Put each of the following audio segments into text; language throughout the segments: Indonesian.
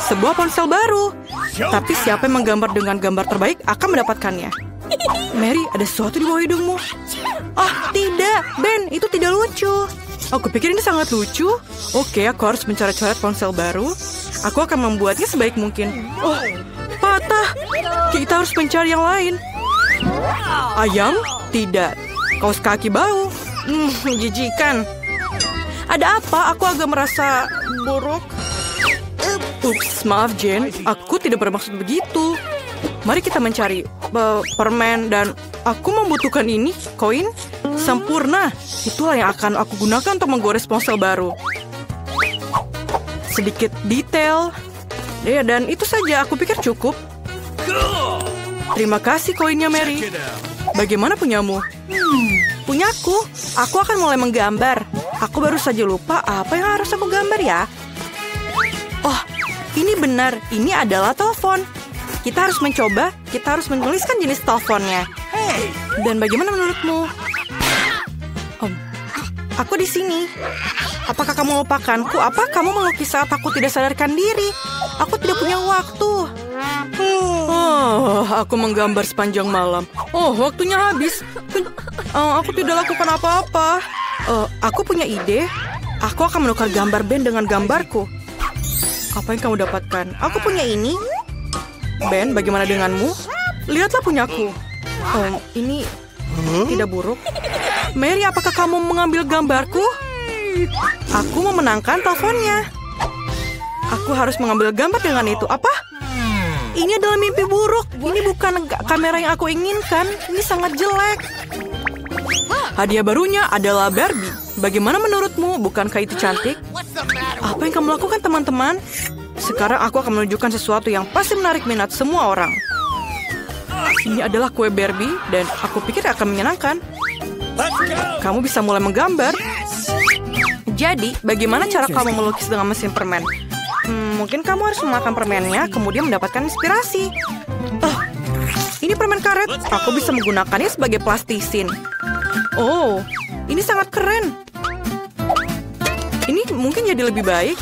sebuah ponsel baru. Tapi siapa yang menggambar dengan gambar terbaik akan mendapatkannya. Mary, ada sesuatu di bawah hidungmu. Ah, tidak. Ben, itu tidak lucu. Aku pikir ini sangat lucu. Oke, aku harus mencoret-coret ponsel baru. Aku akan membuatnya sebaik mungkin. Oh, patah. Kita harus mencari yang lain. Ayam? Tidak. Kaos kaki bau. Menjijikan. Ada apa? Aku agak merasa buruk. Ups, maaf Jane. Aku tidak bermaksud begitu. Mari kita mencari permen dan aku membutuhkan ini, koin. Sempurna. Itulah yang akan aku gunakan untuk menggores ponsel baru. Sedikit detail. Ya, dan itu saja. Aku pikir cukup. Terima kasih koinnya, Mary. Bagaimana punyamu? Punyaku. Aku akan mulai menggambar. Aku baru saja lupa apa yang harus aku gambar ya. Oh, ini benar. Ini adalah telepon. Kita harus mencoba. Kita harus menuliskan jenis teleponnya. Dan bagaimana menurutmu? Aku di sini. Apakah kamu melupakanku? Apa kamu melukis saat aku tidak sadarkan diri? Aku tidak punya waktu. Aku menggambar sepanjang malam. Oh, waktunya habis. Aku tidak lakukan apa-apa. Aku punya ide. Aku akan menukar gambar Ben dengan gambarku. Apa yang kamu dapatkan? Aku punya ini. Ben, bagaimana denganmu? Lihatlah punyaku. Ini tidak buruk. Mary, apakah kamu mengambil gambarku? Aku memenangkan teleponnya. Aku harus mengambil gambar dengan itu. Apa? Ini adalah mimpi buruk. Ini bukan kamera yang aku inginkan. Ini sangat jelek. Hadiah barunya adalah Barbie. Bagaimana menurutmu? Bukankah itu cantik? Apa yang kamu lakukan, teman-teman? Sekarang aku akan menunjukkan sesuatu yang pasti menarik minat semua orang. Ini adalah kue Barbie dan aku pikir akan menyenangkan. Kamu bisa mulai menggambar. Jadi, bagaimana cara kamu melukis dengan mesin permen? Mungkin kamu harus memakan permennya, kemudian mendapatkan inspirasi. Ini permen karet. Aku bisa menggunakannya sebagai plastisin. Oh, ini sangat keren. Ini mungkin jadi lebih baik.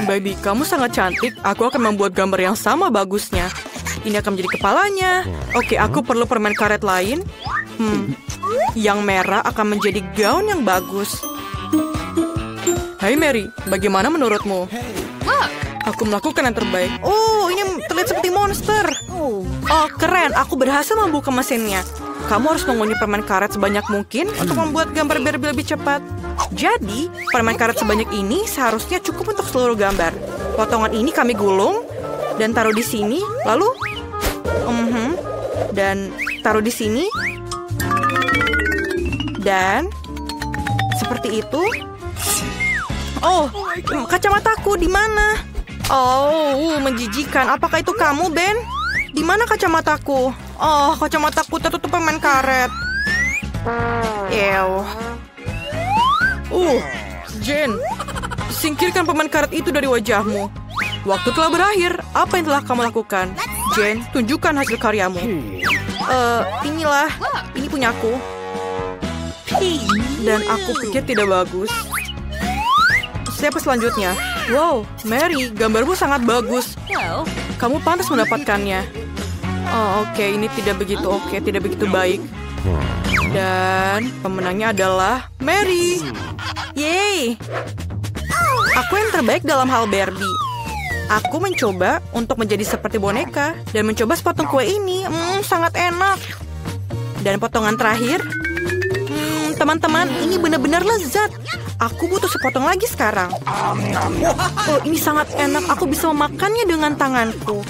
Baby, kamu sangat cantik. Aku akan membuat gambar yang sama bagusnya. Ini akan menjadi kepalanya. Oke, aku perlu permen karet lain. Yang merah akan menjadi gaun yang bagus. Hai Mary, bagaimana menurutmu? Aku melakukan yang terbaik. Oh, ini terlihat seperti monster. Oh, keren. Aku berhasil membuka mesinnya. Kamu harus mengunyah permen karet sebanyak mungkin untuk membuat gambar Barbie lebih cepat. Jadi, permen karet sebanyak ini seharusnya cukup untuk seluruh gambar. Potongan ini kami gulung dan taruh di sini. Lalu, dan taruh di sini. Dan seperti itu. Oh, kacamataku di mana? Oh, menjijikan. Apakah itu kamu, Ben? Di mana kacamataku? Oh, kacamataku tertutup permen karet. Ew. Jen, singkirkan permen karet itu dari wajahmu. Waktu telah berakhir. Apa yang telah kamu lakukan? Jen, tunjukkan hasil karyamu. Inilah. Ini punyaku. Dan aku pikir tidak bagus. Siapa selanjutnya? Wow, Mary, gambarmu sangat bagus. Kamu pantas mendapatkannya. Oh, oke, ini tidak begitu tidak begitu baik. Dan pemenangnya adalah Mary. Yeay. Aku yang terbaik dalam hal Barbie. Aku mencoba untuk menjadi seperti boneka dan mencoba sepotong kue ini. Sangat enak. Dan potongan terakhir. Teman-teman, ini benar-benar lezat. Aku butuh sepotong lagi sekarang. Oh, ini sangat enak. Aku bisa memakannya dengan tanganku.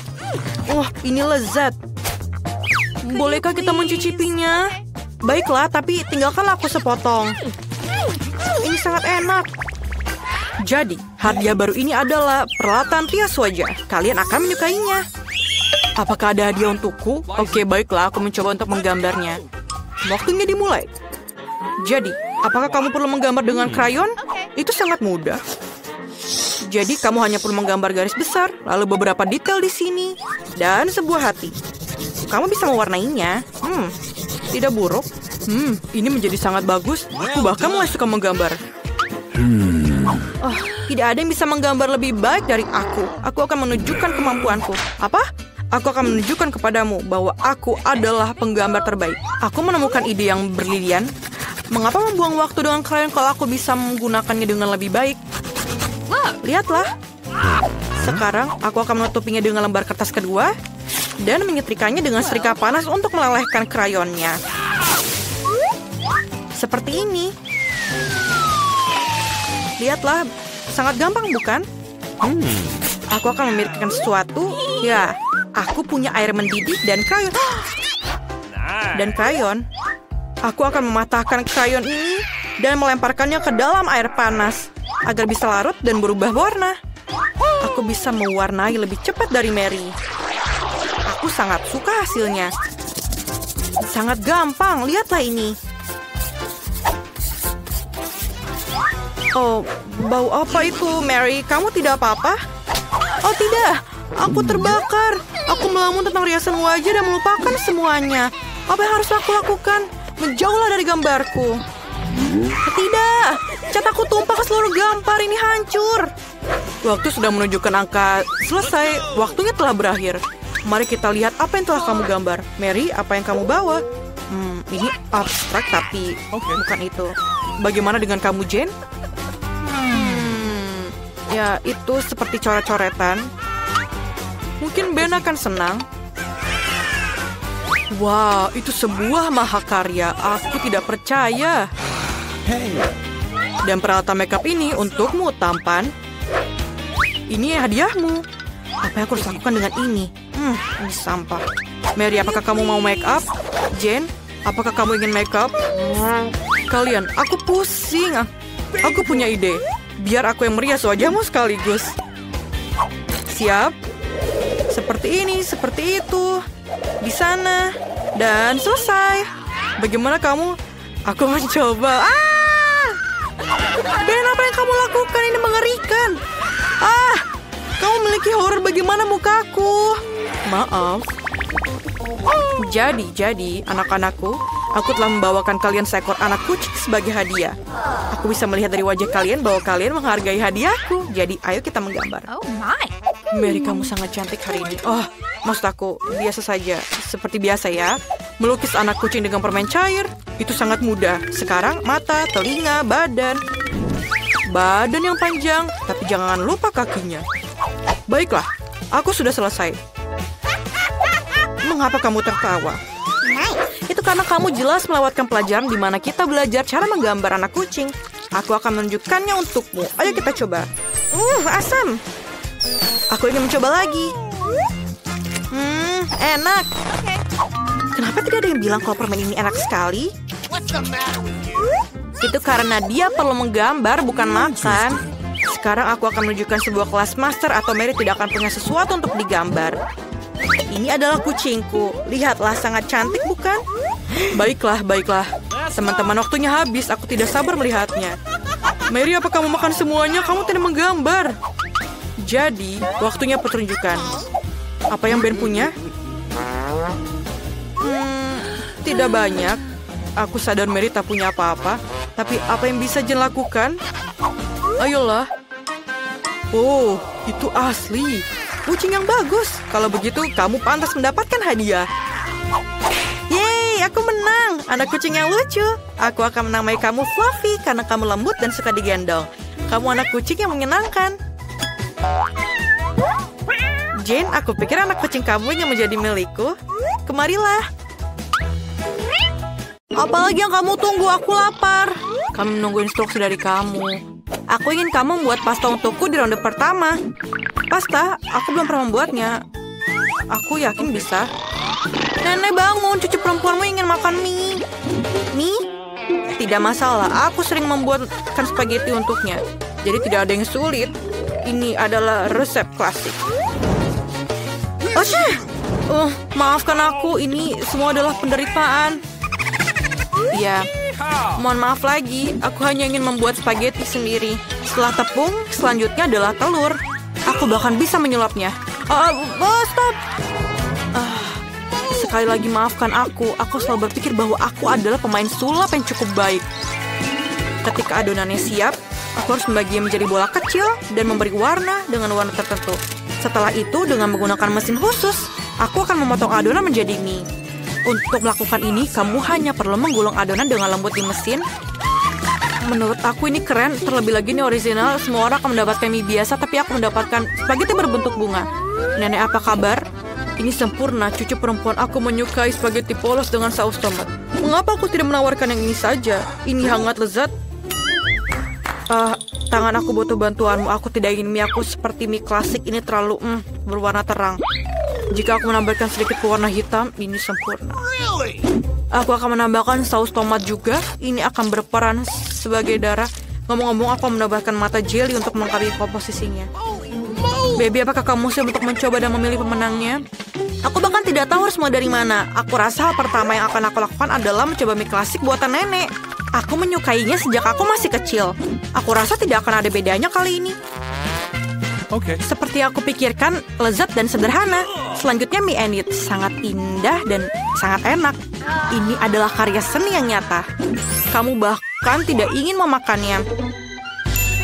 Wah, ini lezat. Bolehkah kita mencicipinya? Baiklah, tapi tinggalkanlah aku sepotong. Ini sangat enak. Jadi, hadiah baru ini adalah peralatan rias wajah. Kalian akan menyukainya. Apakah ada hadiah untukku? Oke, baiklah, aku mencoba untuk menggambarnya. Waktunya dimulai. Jadi, apakah kamu perlu menggambar dengan krayon? Itu sangat mudah. Jadi, kamu hanya perlu menggambar garis besar, lalu beberapa detail di sini, dan sebuah hati. Kamu bisa mewarnainya. Tidak buruk. Ini menjadi sangat bagus. Aku bahkan mulai suka menggambar. Oh, tidak ada yang bisa menggambar lebih baik dari aku. Aku akan menunjukkan kemampuanku. Apa? Aku akan menunjukkan kepadamu bahwa aku adalah penggambar terbaik. Aku menemukan ide yang berlilian. Mengapa membuang waktu dengan krayon kalau aku bisa menggunakannya dengan lebih baik? Lihatlah. Sekarang aku akan menutupinya dengan lembar kertas kedua dan menyetrikanya dengan setrika panas untuk melelehkan krayonnya. Seperti ini. Lihatlah, sangat gampang bukan? Aku akan memikirkan sesuatu. Ya, aku punya air mendidih dan krayon. Dan krayon. Aku akan mematahkan krayon ini dan melemparkannya ke dalam air panas agar bisa larut dan berubah warna. Aku bisa mewarnai lebih cepat dari Mary. Aku sangat suka hasilnya. Sangat gampang, lihatlah ini. Oh, bau apa itu, Mary? Kamu tidak apa-apa? Oh tidak, aku terbakar. Aku melamun tentang riasan wajah dan melupakan semuanya. Apa yang harus aku lakukan? Menjauhlah dari gambarku. Tidak, cat aku tumpah ke seluruh gambar. Ini hancur. Waktu sudah menunjukkan angka selesai. Waktunya telah berakhir. Mari kita lihat apa yang telah kamu gambar. Mary, apa yang kamu bawa? Ini abstrak tapi bukan itu. Bagaimana dengan kamu, Jane? Ya, itu seperti coret-coretan. Mungkin Ben akan senang. Wow, itu sebuah mahakarya. Aku tidak percaya. Dan peralatan makeup ini untukmu, tampan. Ini hadiahmu. Apa yang aku harus lakukan dengan ini? Ini sampah. Mary, apakah kamu mau makeup? Jane, apakah kamu ingin makeup? Kalian, aku pusing. Aku punya ide. Biar aku yang merias wajahmu sekaligus. Siap? Seperti ini, seperti itu. Di sana. Dan selesai. Bagaimana kamu? Aku mencoba. Ben, apa yang kamu lakukan? Ini mengerikan. Kamu memiliki horor. Bagaimana mukaku? Maaf. Jadi, anak-anakku, aku telah membawakan kalian seekor anak kucing sebagai hadiah. Aku bisa melihat dari wajah kalian bahwa kalian menghargai hadiahku. Jadi, ayo kita menggambar. Oh my. Mary, kamu sangat cantik hari ini. Oh, maksud aku, biasa saja. Seperti biasa ya. Melukis anak kucing dengan permen cair. Itu sangat mudah. Sekarang, mata, telinga, badan. Badan yang panjang, tapi jangan lupa kakinya. Baiklah, aku sudah selesai. Mengapa kamu tertawa? Itu karena kamu jelas melewatkan pelajaran di mana kita belajar cara menggambar anak kucing. Aku akan menunjukkannya untukmu. Ayo kita coba. Asam. Aku ingin mencoba lagi. Enak. Kenapa tidak ada yang bilang kalau permen ini enak sekali? Itu karena dia perlu menggambar, bukan makan. Sekarang aku akan menunjukkan sebuah kelas master atau Mary tidak akan punya sesuatu untuk digambar. Ini adalah kucingku. Lihatlah, sangat cantik bukan? Baiklah. Teman-teman, waktunya habis. Aku tidak sabar melihatnya. Mary, apa kamu makan semuanya? Kamu tidak menggambar. Jadi, waktunya pertunjukan. Apa yang Ben punya? Tidak banyak. Aku sadar Mary tak punya apa-apa. Tapi apa yang bisa Jen lakukan? Ayolah. Oh, itu asli. Kucing yang bagus. Kalau begitu, kamu pantas mendapatkan hadiah. Yeay, aku menang. Anak kucing yang lucu. Aku akan menamai kamu Fluffy karena kamu lembut dan suka digendong. Kamu anak kucing yang menyenangkan. Jane, aku pikir anak kucing kamu yang menjadi milikku. Kemarilah. Apalagi yang kamu tunggu? Aku lapar. Kami menunggu instruksi dari kamu. Aku ingin kamu membuat pasta untukku di ronde pertama. Pasta? Aku belum pernah membuatnya. Aku yakin bisa. Nenek bangun, cucu perempuanmu ingin makan mie. Mie? Tidak masalah, aku sering membuatkan spaghetti untuknya. Jadi tidak ada yang sulit. Ini adalah resep klasik. Maafkan aku, ini semua adalah penderitaan. Ya, mohon maaf lagi. Aku hanya ingin membuat spaghetti sendiri. Setelah tepung, selanjutnya adalah telur. Aku bahkan bisa menyulapnya. Stop. Sekali lagi maafkan aku. Aku selalu berpikir bahwa aku adalah pemain sulap yang cukup baik. Ketika adonannya siap, Aku harus membaginya menjadi bola kecil dan memberi warna dengan warna tertentu. Setelah itu, dengan menggunakan mesin khusus, aku akan memotong adonan menjadi mie. Untuk melakukan ini, kamu hanya perlu menggulung adonan dengan lembut di mesin. Menurut aku ini keren, terlebih lagi ini original. Semua orang akan mendapatkan mie biasa, tapi aku mendapatkan spaghetti berbentuk bunga. Nenek, apa kabar? Ini sempurna, cucu perempuan aku menyukai spaghetti polos dengan saus tomat. Mengapa aku tidak menawarkan yang ini saja? Ini hangat lezat. Tangan aku butuh bantuanmu. Aku tidak ingin mie aku seperti mie klasik. Ini terlalu berwarna terang. Jika aku menambahkan sedikit warna hitam, ini sempurna. Aku akan menambahkan saus tomat juga. Ini akan berperan sebagai darah. Ngomong-ngomong, aku menambahkan mata jelly untuk melengkapi komposisinya. Baby, apakah kamu siap untuk mencoba dan memilih pemenangnya? Aku bahkan tidak tahu harus mulai dari mana. Aku rasa hal pertama yang akan aku lakukan adalah mencoba mie klasik buatan nenek. Aku menyukainya sejak aku masih kecil. Aku rasa tidak akan ada bedanya kali ini. Oke. Seperti aku pikirkan, lezat dan sederhana. Selanjutnya mie enit, sangat indah dan sangat enak. Ini adalah karya seni yang nyata. Kamu bahkan tidak ingin memakannya.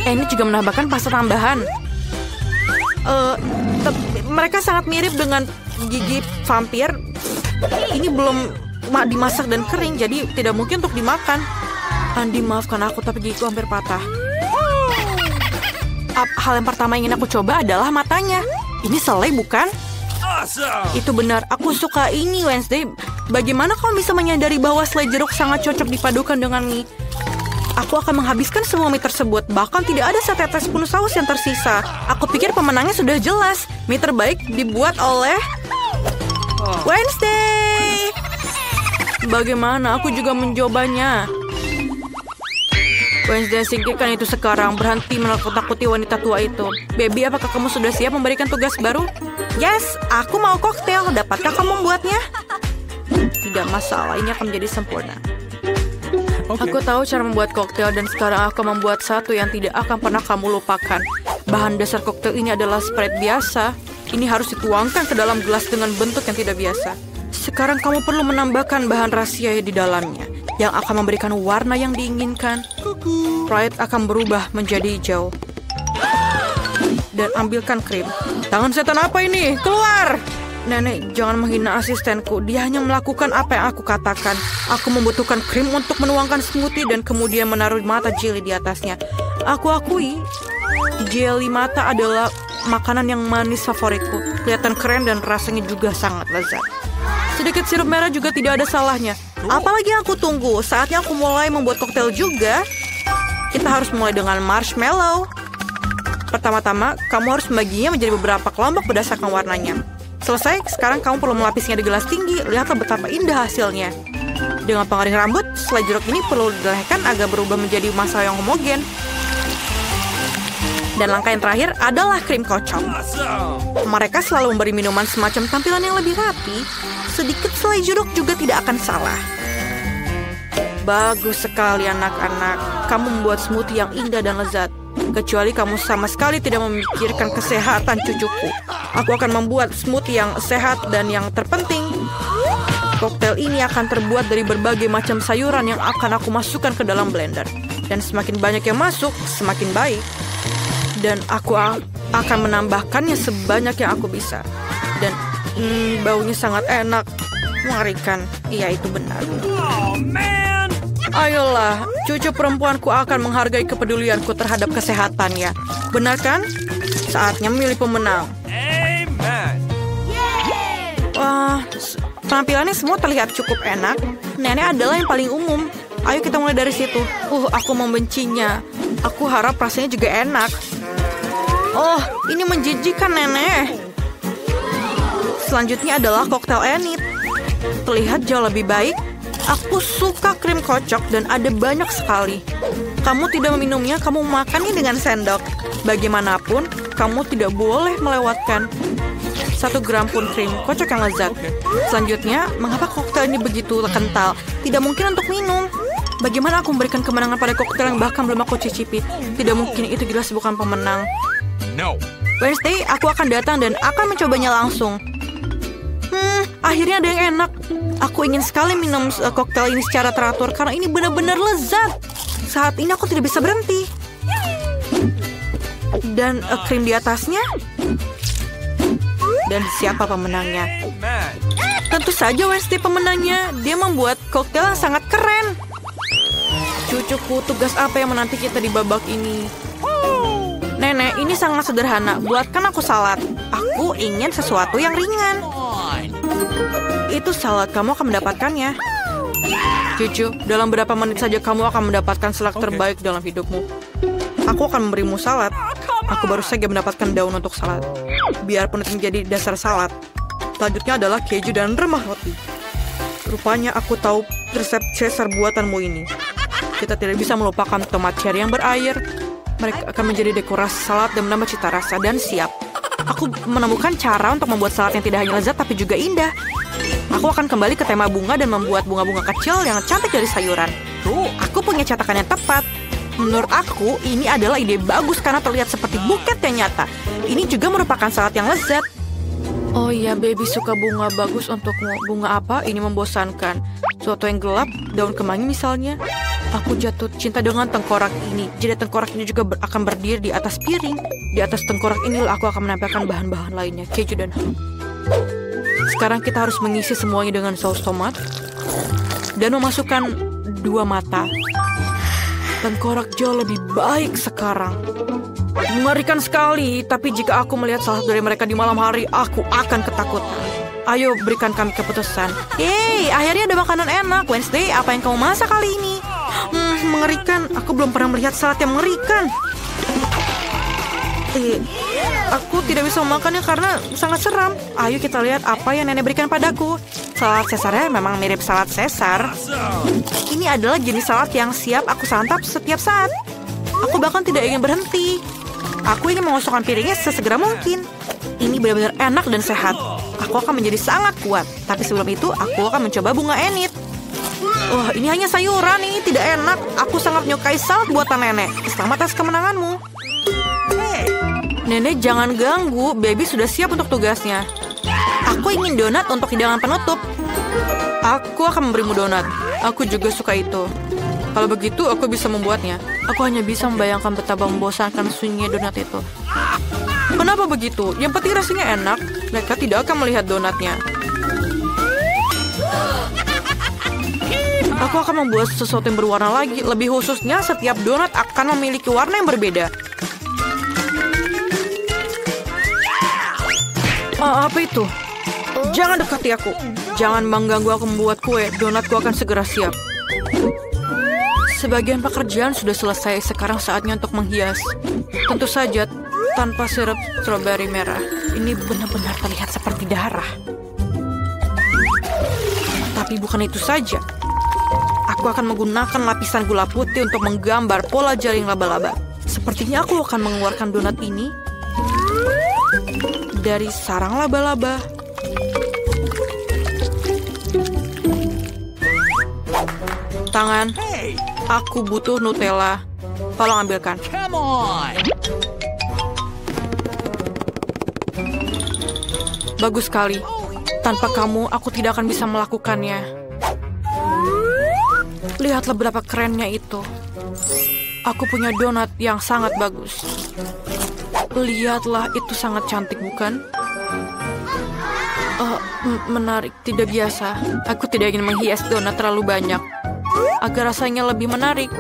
Enit juga menambahkan pasta tambahan. Mereka sangat mirip dengan gigi vampir. Ini belum dimasak dan kering, jadi tidak mungkin untuk dimakan. Andi, maafkan aku, tapi gigiku hampir patah. Hal yang pertama yang ingin aku coba adalah matanya. Ini selai, bukan? Itu benar, aku suka ini, Wednesday. Bagaimana kamu bisa menyadari bahwa selai jeruk sangat cocok dipadukan dengan mie? Aku akan menghabiskan semua mie tersebut. Bahkan tidak ada setetes pun saus yang tersisa. Aku pikir pemenangnya sudah jelas. Mie terbaik dibuat oleh Wednesday. Bagaimana? Aku juga mencobanya. Wednesday, singkirkan itu sekarang. Berhenti menakut-nakuti wanita tua itu. Baby, apakah kamu sudah siap memberikan tugas baru? Yes, aku mau koktail. Dapatkah kamu membuatnya? Tidak masalah, ini akan menjadi sempurna. Okay. Aku tahu cara membuat koktail dan sekarang aku membuat satu yang tidak akan pernah kamu lupakan. Bahan dasar koktail ini adalah Sprite biasa. Ini harus dituangkan ke dalam gelas dengan bentuk yang tidak biasa. Sekarang kamu perlu menambahkan bahan rahasia di dalamnya yang akan memberikan warna yang diinginkan. Sprite akan berubah menjadi hijau. Dan ambilkan krim. Tangan setan apa ini? Keluar! Nenek, jangan menghina asistenku. Dia hanya melakukan apa yang aku katakan. Aku membutuhkan krim untuk menuangkan smoothie dan kemudian menaruh mata jelly di atasnya. Aku akui, jelly mata adalah makanan yang manis favoritku. Kelihatan keren dan rasanya juga sangat lezat. Sedikit sirup merah juga tidak ada salahnya. Apalagi yang aku tunggu? Saatnya aku mulai membuat koktail juga. Kita harus mulai dengan marshmallow. Pertama-tama, kamu harus membaginya menjadi beberapa kelompok berdasarkan warnanya. Selesai, sekarang kamu perlu melapisnya di gelas tinggi. Lihatlah betapa indah hasilnya. Dengan pengering rambut, selai jeruk ini perlu dilelehkan agar berubah menjadi massa yang homogen. Dan langkah yang terakhir adalah krim kocok. Mereka selalu memberi minuman semacam tampilan yang lebih rapi. Sedikit selai jeruk juga tidak akan salah. Bagus sekali anak-anak. Kamu membuat smoothie yang indah dan lezat. Kecuali kamu sama sekali tidak memikirkan kesehatan cucuku. Aku akan membuat smoothie yang sehat dan yang terpenting, koktail ini akan terbuat dari berbagai macam sayuran yang akan aku masukkan ke dalam blender. Dan semakin banyak yang masuk, semakin baik. Dan aku akan menambahkannya sebanyak yang aku bisa. Dan baunya sangat enak, mengerikan. Iya, itu benar. Oh, man. Ayolah, cucu perempuanku akan menghargai kepedulianku terhadap kesehatannya. Benar kan? Saatnya memilih pemenang. Amen. Wah, penampilannya semua terlihat cukup enak. Nenek adalah yang paling umum. Ayo kita mulai dari situ. Aku membencinya. Aku harap rasanya juga enak. Oh, ini menjijikkan, Nenek. Selanjutnya adalah koktail enit. Terlihat jauh lebih baik. Aku suka krim kocok dan ada banyak sekali. Kamu tidak meminumnya, kamu makannya dengan sendok. Bagaimanapun, kamu tidak boleh melewatkan 1 gram pun krim kocok yang lezat. Selanjutnya, mengapa koktail ini begitu kental? Tidak mungkin untuk minum. Bagaimana aku memberikan kemenangan pada koktail yang bahkan belum aku cicipi? Tidak mungkin, itu jelas bukan pemenang. No. Wednesday, aku akan datang dan akan mencobanya langsung. Akhirnya ada yang enak. Aku ingin sekali minum koktail ini secara teratur karena ini benar-benar lezat. Saat ini aku tidak bisa berhenti. Dan krim di atasnya. Dan siapa pemenangnya? Amen. Tentu saja Wednesday pemenangnya. Dia membuat koktail yang sangat keren. Cucuku, tugas apa yang menanti kita di babak ini? Nenek, ini sangat sederhana. Buatkan aku salad. Aku ingin sesuatu yang ringan. Itu salad, kamu akan mendapatkannya. Cucu, dalam beberapa menit saja kamu akan mendapatkan salad terbaik dalam hidupmu. Aku akan memberimu salad. Aku baru saja mendapatkan daun untuk salad. Biarpun itu menjadi dasar salad. Selanjutnya adalah keju dan remah roti. Rupanya aku tahu resep Caesar buatanmu ini. Kita tidak bisa melupakan tomat cherry yang berair. Mereka akan menjadi dekorasi salad dan menambah cita rasa dan siap. Aku menemukan cara untuk membuat salad yang tidak hanya lezat tapi juga indah. Aku akan kembali ke tema bunga dan membuat bunga-bunga kecil yang cantik dari sayuran. Aku punya cetakan yang tepat. Menurut aku, ini adalah ide bagus karena terlihat seperti buket yang nyata. Ini juga merupakan salad yang lezat. Oh iya, baby suka bunga bagus untukmu. Bunga apa? Ini membosankan. Suatu yang gelap, daun kemangi misalnya. Aku jatuh cinta dengan tengkorak ini. Jadi tengkorak ini juga akan berdiri di atas piring. Di atas tengkorak inilah aku akan menempelkan bahan-bahan lainnya, keju dan ham. Sekarang kita harus mengisi semuanya dengan saus tomat. Dan memasukkan 2 mata. Tengkorak jauh lebih baik sekarang. Mengerikan sekali, tapi jika aku melihat salah satu dari mereka di malam hari, aku akan ketakutan. Ayo, berikan kami keputusan. Yeay, akhirnya ada makanan enak. Wednesday, apa yang kamu masak kali ini? Mengerikan. Aku belum pernah melihat salad yang mengerikan. Aku tidak bisa memakannya karena sangat seram. Ayo kita lihat apa yang nenek berikan padaku. Salad Caesarnya memang mirip salad Caesar. Ini adalah jenis salad yang siap aku santap setiap saat. Aku bahkan tidak ingin berhenti. Aku ingin mengosongkan piringnya sesegera mungkin. Ini benar-benar enak dan sehat. Aku akan menjadi sangat kuat. Tapi sebelum itu, aku akan mencoba bunga enit. Wah, ini hanya sayuran, ini tidak enak. Aku sangat menyukai salad buatan nenek. Selamat atas kemenanganmu. Nenek, jangan ganggu. Baby sudah siap untuk tugasnya. Aku ingin donat untuk hidangan penutup. Aku akan memberimu donat. Aku juga suka itu. Kalau begitu, aku bisa membuatnya. Aku hanya bisa membayangkan betapa membosankan sunyinya donat itu. Kenapa begitu? Yang penting rasanya enak. Mereka tidak akan melihat donatnya. Aku akan membuat sesuatu yang berwarna lagi. Lebih khususnya, setiap donat akan memiliki warna yang berbeda. Apa itu? Jangan dekati aku. Jangan mengganggu aku membuat kue. Donatku akan segera siap. Sebagian pekerjaan sudah selesai. Sekarang saatnya untuk menghias. Tentu saja tanpa sirup stroberi merah. Ini benar-benar terlihat seperti darah. Tapi bukan itu saja. Aku akan menggunakan lapisan gula putih untuk menggambar pola jaring laba-laba. Sepertinya aku akan mengeluarkan donat ini dari sarang laba-laba. Tangan, aku butuh Nutella. Tolong ambilkan. Come on. Bagus sekali. Tanpa kamu, aku tidak akan bisa melakukannya. Lihatlah berapa kerennya itu. Aku punya donat yang sangat bagus. Lihatlah, itu sangat cantik, bukan? Menarik, tidak biasa. Aku tidak ingin menghias donat terlalu banyak. Agar rasanya lebih menarik,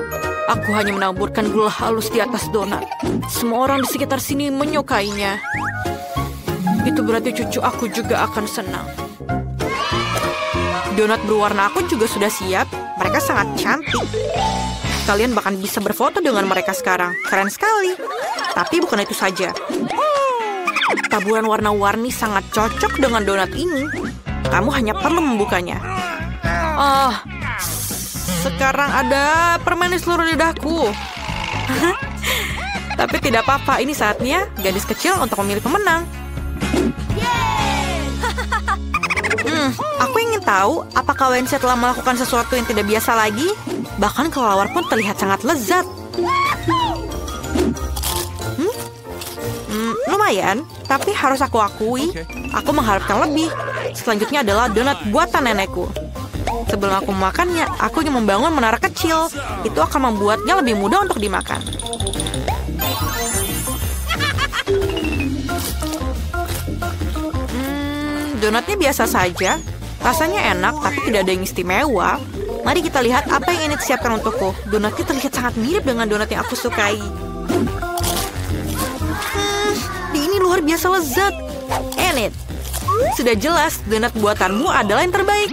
aku hanya menaburkan gula halus di atas donat. Semua orang di sekitar sini menyukainya. Itu berarti cucu aku juga akan senang. Donat berwarna aku juga sudah siap. Mereka sangat cantik. Kalian bahkan bisa berfoto dengan mereka sekarang. Keren sekali. Tapi bukan itu saja. Taburan warna-warni sangat cocok dengan donat ini. Kamu hanya perlu membukanya. Sekarang ada permen di seluruh lidahku. Tapi tidak apa-apa. Ini saatnya gadis kecil untuk memilih pemenang. Aku ingin tahu apakah Wednesday telah melakukan sesuatu yang tidak biasa lagi. Bahkan kelelawar pun terlihat sangat lezat. Lumayan, tapi harus aku akui, aku mengharapkan lebih. Selanjutnya adalah donat buatan nenekku. Sebelum aku memakannya, aku ingin membangun menara kecil. Itu akan membuatnya lebih mudah untuk dimakan. Donatnya biasa saja. Rasanya enak, tapi tidak ada yang istimewa. Mari kita lihat apa yang ini disiapkan untukku. Donatnya terlihat sangat mirip dengan donat yang aku sukai. Ini luar biasa lezat. Enid, sudah jelas donat buatanmu adalah yang terbaik.